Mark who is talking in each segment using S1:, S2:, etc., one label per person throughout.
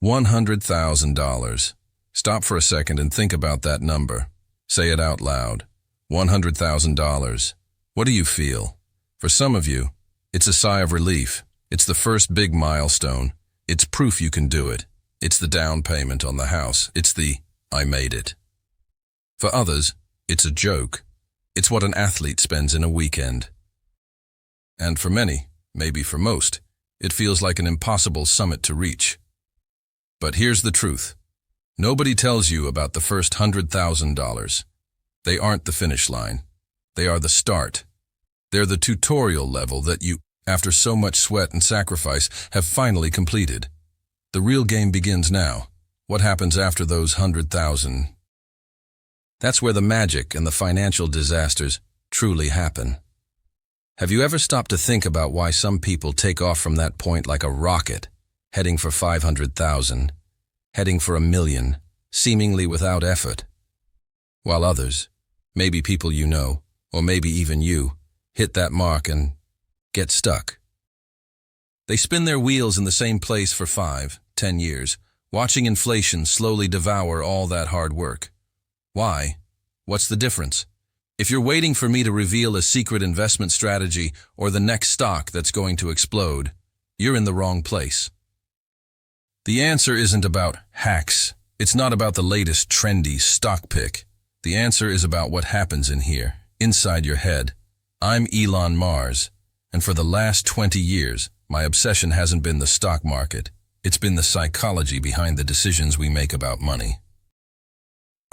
S1: $100,000. Stop for a second and think about that number. Say it out loud. $100,000. What do you feel? For some of you, it's a sigh of relief. It's the first big milestone. It's proof you can do it. It's the down payment on the house. It's the, I made it. For others, it's a joke. It's what an athlete spends in a weekend. And for many, maybe for most, it feels like an impossible summit to reach. But here's the truth. Nobody tells you about the first $100,000. They aren't the finish line. They are the start. They're the tutorial level that you, after so much sweat and sacrifice, have finally completed. The real game begins now. What happens after those 100,000? That's where the magic and the financial disasters truly happen. Have you ever stopped to think about why some people take off from that point like a rocket, heading for 500,000, heading for $1 million, seemingly without effort, while others, maybe people you know, or maybe even you, hit that mark and get stuck? They spin their wheels in the same place for 5, 10 years, watching inflation slowly devour all that hard work. Why? What's the difference? If you're waiting for me to reveal a secret investment strategy or the next stock that's going to explode, you're in the wrong place. The answer isn't about hacks. It's not about the latest trendy stock pick. The answer is about what happens in here, inside your head. I'm Elon Mars, and for the last 20 years, my obsession hasn't been the stock market. It's been the psychology behind the decisions we make about money.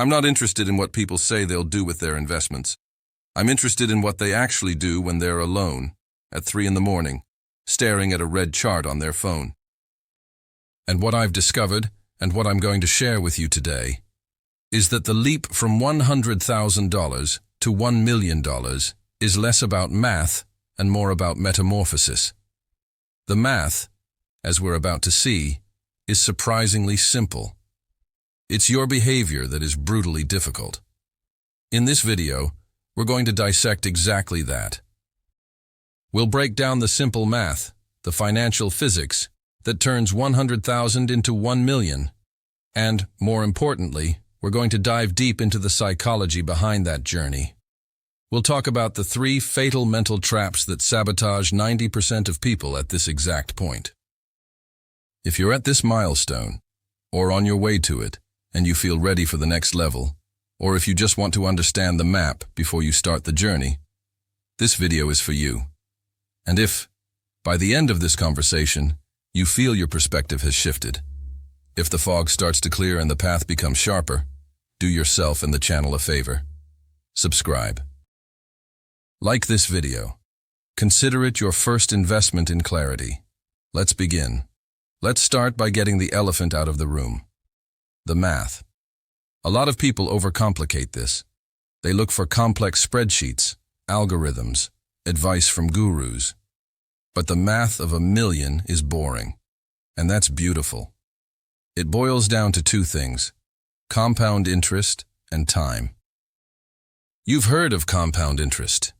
S1: I'm not interested in what people say they'll do with their investments. I'm interested in what they actually do when they're alone, at 3 a.m, staring at a red chart on their phone. And what I've discovered, and what I'm going to share with you today, is that the leap from $100,000 to $1 million is less about math and more about metamorphosis. The math, as we're about to see, is surprisingly simple. It's your behavior that is brutally difficult. In this video, we're going to dissect exactly that. We'll break down the simple math, the financial physics, that turns 100,000 into 1 million. And, more importantly, we're going to dive deep into the psychology behind that journey. We'll talk about the 3 fatal mental traps that sabotage 90% of people at this exact point. If you're at this milestone, or on your way to it, and you feel ready for the next level, or if you just want to understand the map before you start the journey, this video is for you. And if, by the end of this conversation, you feel your perspective has shifted, if the fog starts to clear and the path becomes sharper, do yourself and the channel a favor. Subscribe. Like this video. Consider it your first investment in clarity. Let's begin. Let's start by getting the elephant out of the room. The math. A lot of people overcomplicate this. They look for complex spreadsheets, algorithms, advice from gurus. But the math of $1 million is boring. And that's beautiful. It boils down to 2 things: compound interest and time. You've heard of compound interest.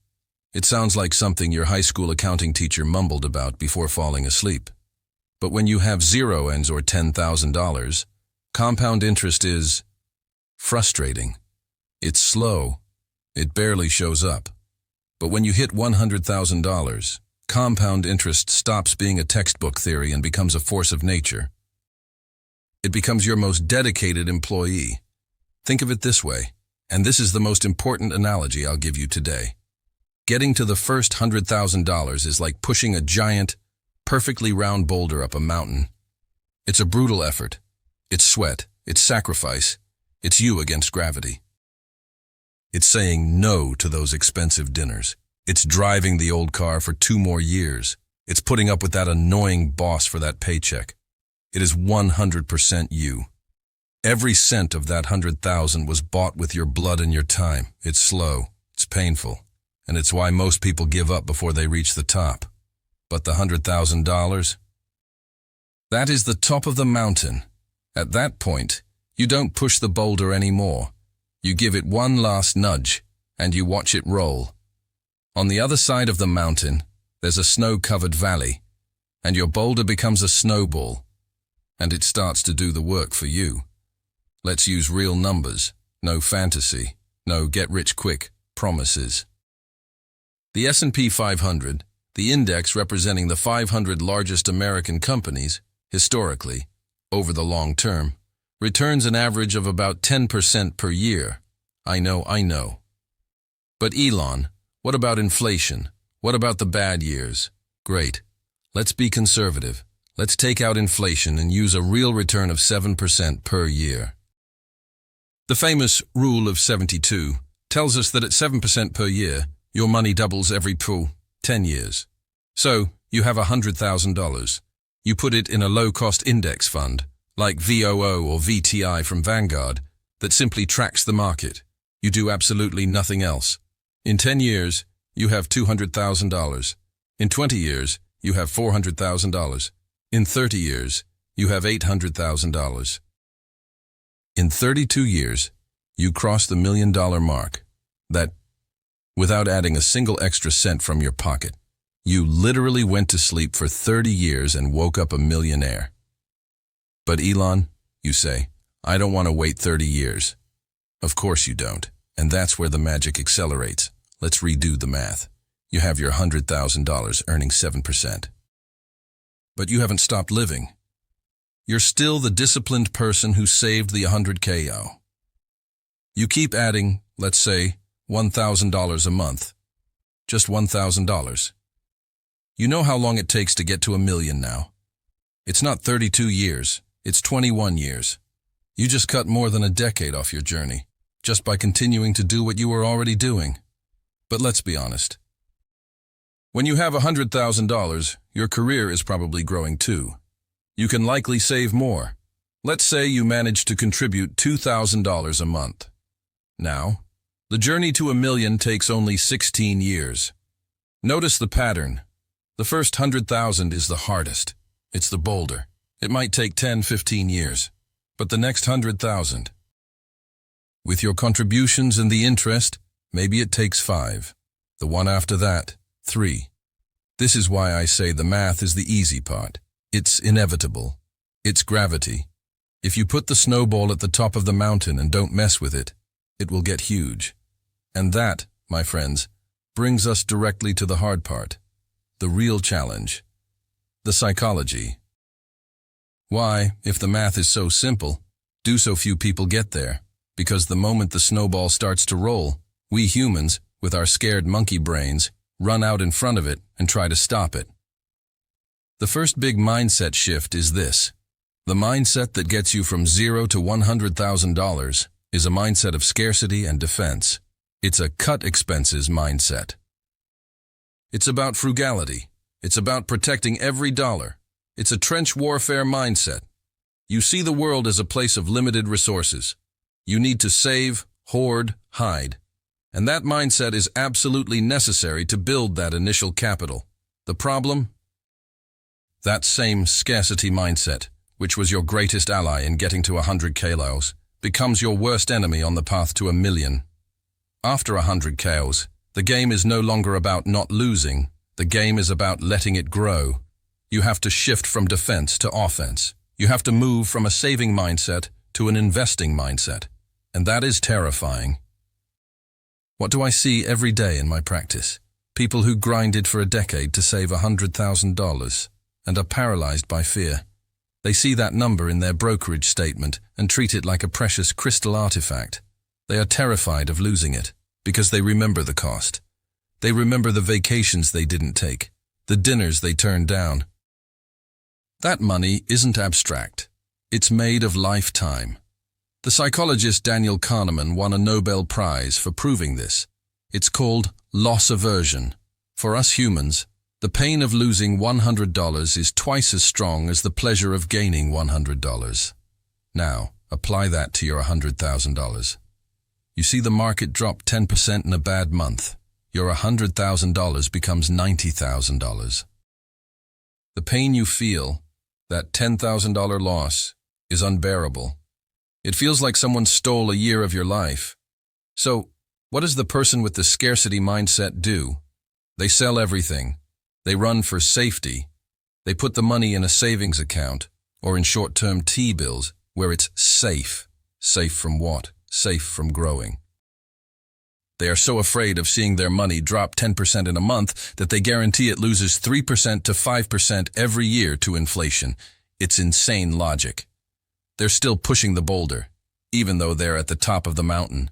S1: It sounds like something your high school accounting teacher mumbled about before falling asleep. But when you have zero ends or $10,000, compound interest is frustrating. It's slow. It barely shows up. But when you hit $100,000, compound interest stops being a textbook theory and becomes a force of nature. It becomes your most dedicated employee. Think of it this way, and this is the most important analogy I'll give you today. Getting to the first $100,000 is like pushing a giant, perfectly round boulder up a mountain. It's a brutal effort. It's sweat. It's sacrifice. It's you against gravity. It's saying no to those expensive dinners. It's driving the old car for 2 more years. It's putting up with that annoying boss for that paycheck. It is 100% you. Every cent of that 100,000 was bought with your blood and your time. It's slow. It's painful. And it's why most people give up before they reach the top. But the $100,000? That is the top of the mountain. At that point, you don't push the boulder anymore. You give it one last nudge, and you watch it roll. On the other side of the mountain, there's a snow-covered valley, and your boulder becomes a snowball. and it starts to do the work for you. Let's use real numbers, no fantasy, no get-rich-quick promises. The S&P 500, the index representing the 500 largest American companies, historically, over the long term, returns an average of about 10% per year. I know. But Elon, what about inflation? What about the bad years? Great. Let's be conservative. Let's take out inflation and use a real return of 7% per year. The famous Rule of 72 tells us that at 7% per year, your money doubles every 10 years. So, you have $100,000. You put it in a low-cost index fund, like VOO or VTI from Vanguard, that simply tracks the market. You do absolutely nothing else. In 10 years, you have $200,000. In 20 years, you have $400,000. In 30 years, you have $800,000. In 32 years, you cross the $1 million mark. That, without adding a single extra cent from your pocket, you literally went to sleep for 30 years and woke up a millionaire. But Elon, you say, I don't want to wait 30 years. Of course you don't, and that's where the magic accelerates. Let's redo the math. You have your $100,000 earning 7%. But you haven't stopped living. You're still the disciplined person who saved the $100K. You keep adding, let's say, $1,000 a month. Just $1,000. You know how long it takes to get to $1 million now. It's not 32 years, it's 21 years. You just cut more than a decade off your journey, just by continuing to do what you were already doing. But let's be honest. When you have $100,000, your career is probably growing too. You can likely save more. Let's say you manage to contribute $2,000 a month. Now, the journey to $1 million takes only 16 years. Notice the pattern. The first 100,000 is the hardest. It's the boulder. It might take 10-15 years. But the next 100,000, with your contributions and the interest, maybe it takes 5. The one after that, 3. This is why I say the math is the easy part. It's inevitable. It's gravity. If you put the snowball at the top of the mountain and don't mess with it, it will get huge. And that, my friends, brings us directly to the hard part. The real challenge. The psychology. Why, if the math is so simple, do so few people get there? Because the moment the snowball starts to roll, we humans, with our scared monkey brains, run out in front of it and try to stop it. The first big mindset shift is this. The mindset that gets you from $0 to $100,000 is a mindset of scarcity and defense. It's a cut expenses mindset. It's about frugality. It's about protecting every dollar. It's a trench warfare mindset. You see the world as a place of limited resources. You need to save, hoard, hide. And that mindset is absolutely necessary to build that initial capital. The problem? That same scarcity mindset, which was your greatest ally in getting to 100 kilos, becomes your worst enemy on the path to $1 million. After 100 kilos, the game is no longer about not losing. The game is about letting it grow. You have to shift from defense to offense. You have to move from a saving mindset to an investing mindset. And that is terrifying. What do I see every day in my practice? People who grinded for a decade to save $100,000 and are paralyzed by fear. They see that number in their brokerage statement and treat it like a precious crystal artifact. They are terrified of losing it because they remember the cost. They remember the vacations they didn't take, the dinners they turned down. That money isn't abstract. It's made of lifetime. The psychologist Daniel Kahneman won a Nobel Prize for proving this. It's called loss aversion. For us humans, the pain of losing $100 is twice as strong as the pleasure of gaining $100. Now, apply that to your $100,000. You see the market drop 10% in a bad month. Your $100,000 becomes $90,000. The pain you feel, that $10,000 loss, is unbearable. It feels like someone stole a year of your life. So, what does the person with the scarcity mindset do? They sell everything. They run for safety. They put the money in a savings account, or in short-term T-bills where it's safe. Safe from what? Safe from growing. They are so afraid of seeing their money drop 10% in a month that they guarantee it loses 3% to 5% every year to inflation. It's insane logic. They're still pushing the boulder, even though they're at the top of the mountain.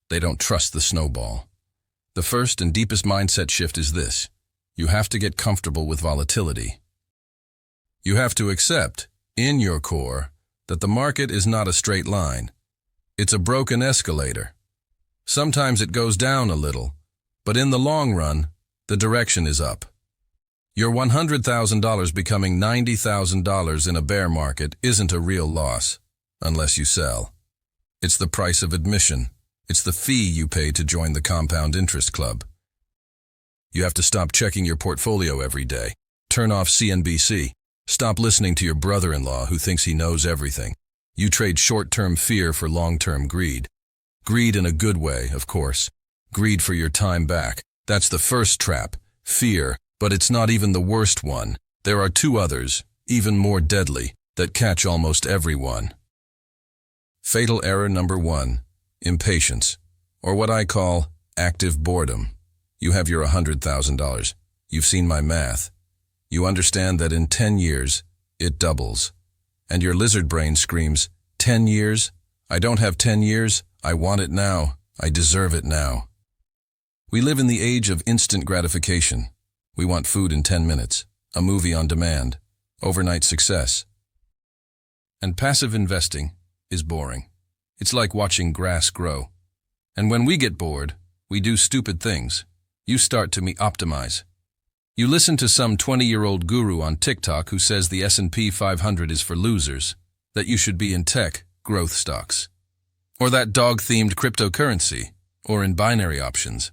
S1: They don't trust the snowball. The first and deepest mindset shift is this. You have to get comfortable with volatility. You have to accept, in your core, that the market is not a straight line. It's a broken escalator. Sometimes it goes down a little, but in the long run, the direction is up. Your $100,000 becoming $90,000 in a bear market isn't a real loss, unless you sell. It's the price of admission. It's the fee you pay to join the compound interest club. You have to stop checking your portfolio every day. Turn off CNBC. Stop listening to your brother-in-law who thinks he knows everything. You trade short-term fear for long-term greed. Greed in a good way, of course. Greed for your time back. That's the first trap, fear, but it's not even the worst one. There are two others, even more deadly, that catch almost everyone. Fatal error number 1, impatience, or what I call active boredom. You have your $100,000. You've seen my math. You understand that in 10 years, it doubles. And your lizard brain screams, 10 years? I don't have 10 years. I want it now. I deserve it now. We live in the age of instant gratification. We want food in 10 minutes, a movie on demand, overnight success. And passive investing is boring. It's like watching grass grow. And when we get bored, we do stupid things. You start to optimize. You listen to some 20-year-old guru on TikTok who says the S&P 500 is for losers, that you should be in tech, growth stocks, or that dog-themed cryptocurrency, or in binary options.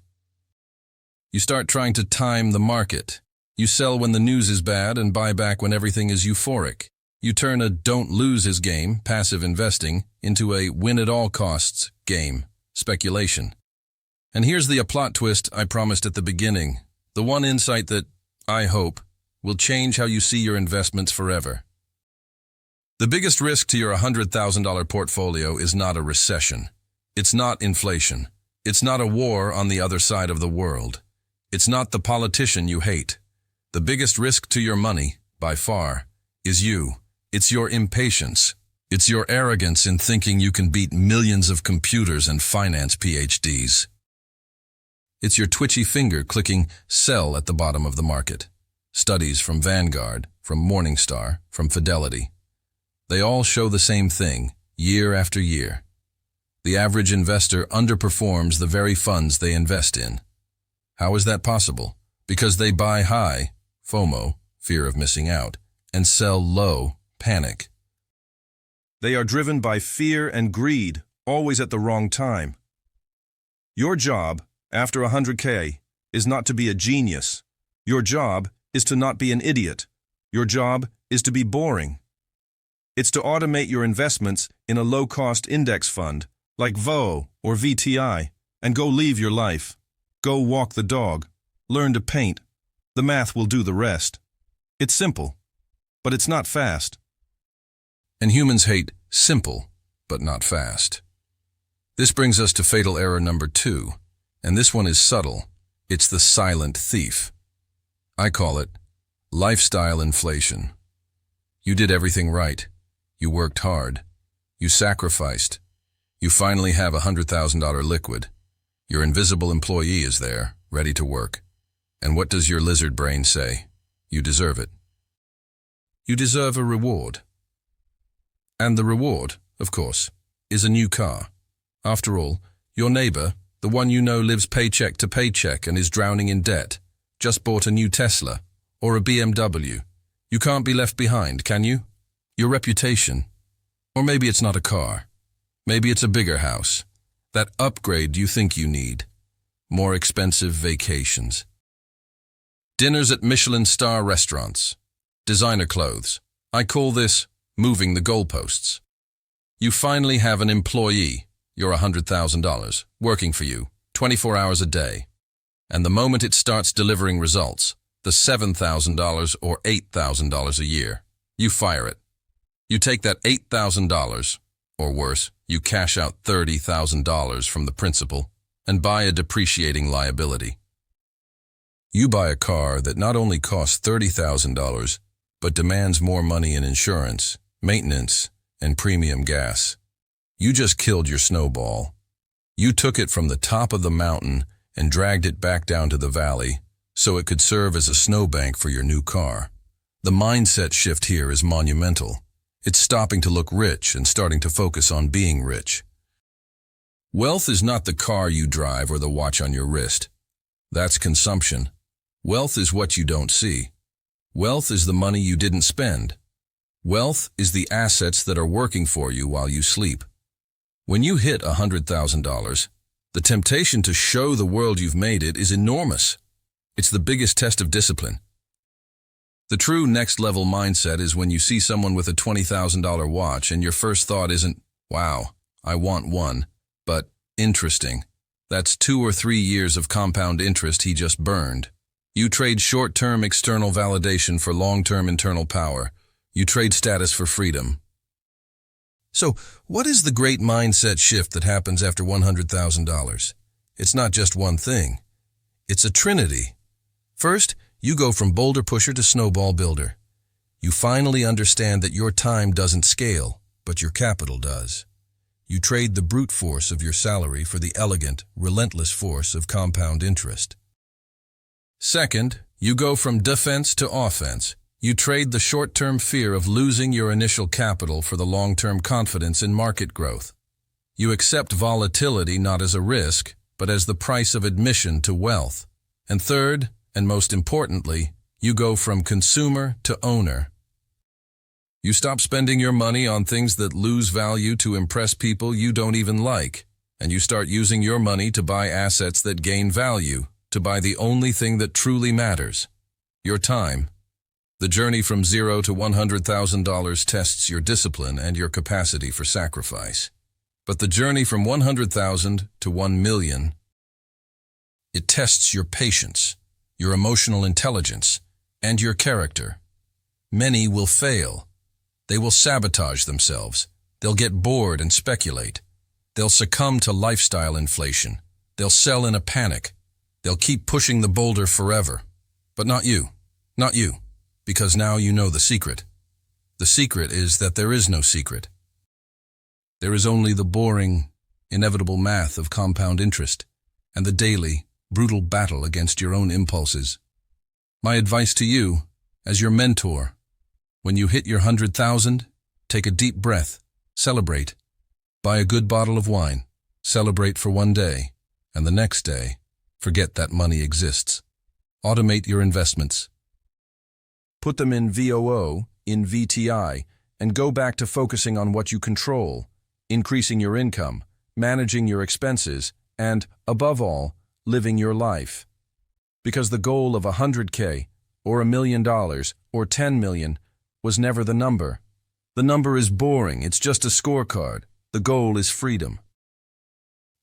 S1: You start trying to time the market. You sell when the news is bad and buy back when everything is euphoric. You turn a don't-lose-his game, passive investing, into a win-at-all-costs game, speculation. And here's the plot twist I promised at the beginning, the one insight that, I hope, will change how you see your investments forever. The biggest risk to your $100,000 portfolio is not a recession. It's not inflation. It's not a war on the other side of the world. It's not the politician you hate. The biggest risk to your money, by far, is you. It's your impatience. It's your arrogance in thinking you can beat millions of computers and finance PhDs. It's your twitchy finger clicking sell at the bottom of the market. Studies from Vanguard, from Morningstar, from Fidelity. They all show the same thing, year after year. The average investor underperforms the very funds they invest in. How is that possible? Because they buy high, FOMO, fear of missing out, and sell low, panic. They are driven by fear and greed, always at the wrong time. Your job, after 100K, is not to be a genius. Your job is to not be an idiot. Your job is to be boring. It's to automate your investments in a low-cost index fund, like VO or VTI, and go live your life. Go walk the dog. Learn to paint. The math will do the rest. It's simple, but it's not fast. And humans hate simple, but not fast. This brings us to fatal error number 2, and this one is subtle. It's the silent thief. I call it lifestyle inflation. You did everything right. You worked hard. You sacrificed. You finally have $100,000 liquid. Your invisible employee is there, ready to work. And what does your lizard brain say? You deserve it. You deserve a reward. And the reward, of course, is a new car. After all, your neighbor, the one you know lives paycheck to paycheck and is drowning in debt, just bought a new Tesla or a BMW. You can't be left behind, can you? Your reputation. Or maybe it's not a car. Maybe it's a bigger house. That upgrade you think you need. More expensive vacations. Dinners at Michelin star restaurants. Designer clothes. I call this moving the goalposts. You finally have an employee, your $100,000, working for you, 24 hours a day. And the moment it starts delivering results, the $7,000 or $8,000 a year, you fire it. You take that $8,000, or worse, you cash out $30,000 from the principal and buy a depreciating liability. You buy a car that not only costs $30,000, but demands more money in insurance, maintenance, and premium gas. You just killed your snowball. You took it from the top of the mountain and dragged it back down to the valley so it could serve as a snowbank for your new car. The mindset shift here is monumental. It's stopping to look rich and starting to focus on being rich. Wealth is not the car you drive or the watch on your wrist. That's consumption. Wealth is what you don't see. Wealth is the money you didn't spend. Wealth is the assets that are working for you while you sleep. When you hit $100,000, the temptation to show the world you've made it is enormous. It's the biggest test of discipline. The true next-level mindset is when you see someone with a $20,000 watch and your first thought isn't, wow, I want one, but interesting. That's 2 or 3 years of compound interest he just burned. You trade short-term external validation for long-term internal power. You trade status for freedom. So, what is the great mindset shift that happens after $100,000? It's not just one thing. It's a trinity. First, you go from boulder pusher to snowball builder. You finally understand that your time doesn't scale, but your capital does. You trade the brute force of your salary for the elegant, relentless force of compound interest. Second, you go from defense to offense. You trade the short-term fear of losing your initial capital for the long-term confidence in market growth. You accept volatility not as a risk, but as the price of admission to wealth. And third, and most importantly, you go from consumer to owner. You stop spending your money on things that lose value to impress people you don't even like, and you start using your money to buy assets that gain value, to buy the only thing that truly matters, your time. The journey from $0 to $100,000 tests your discipline and your capacity for sacrifice. But the journey from $100,000 to $1 million, it tests your patience, your emotional intelligence, and your character. Many will fail. They will sabotage themselves. They'll get bored and speculate. They'll succumb to lifestyle inflation. They'll sell in a panic. They'll keep pushing the boulder forever. But not you. Not you. Because now you know the secret. The secret is that there is no secret. There is only the boring, inevitable math of compound interest and the daily, brutal battle against your own impulses. My advice to you, as your mentor, when you hit your 100,000, take a deep breath, celebrate. Buy a good bottle of wine, celebrate for one day, and the next day, forget that money exists. Automate your investments. Put them in VOO, in VTI, and go back to focusing on what you control, increasing your income, managing your expenses, and, above all, living your life. Because the goal of $100K, or $1 million, or 10 million, was never the number. The number is boring, it's just a scorecard. The goal is freedom.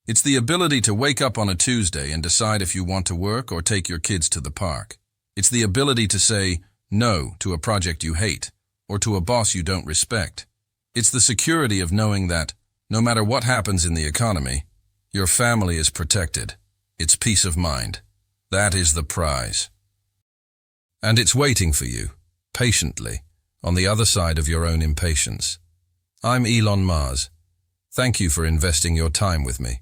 S1: It's the ability to wake up on a Tuesday and decide if you want to work or take your kids to the park. It's the ability to say no to a project you hate, or to a boss you don't respect. It's the security of knowing that, no matter what happens in the economy, your family is protected. It's peace of mind. That is the prize. And it's waiting for you, patiently, on the other side of your own impatience. I'm Elon Mars. Thank you for investing your time with me.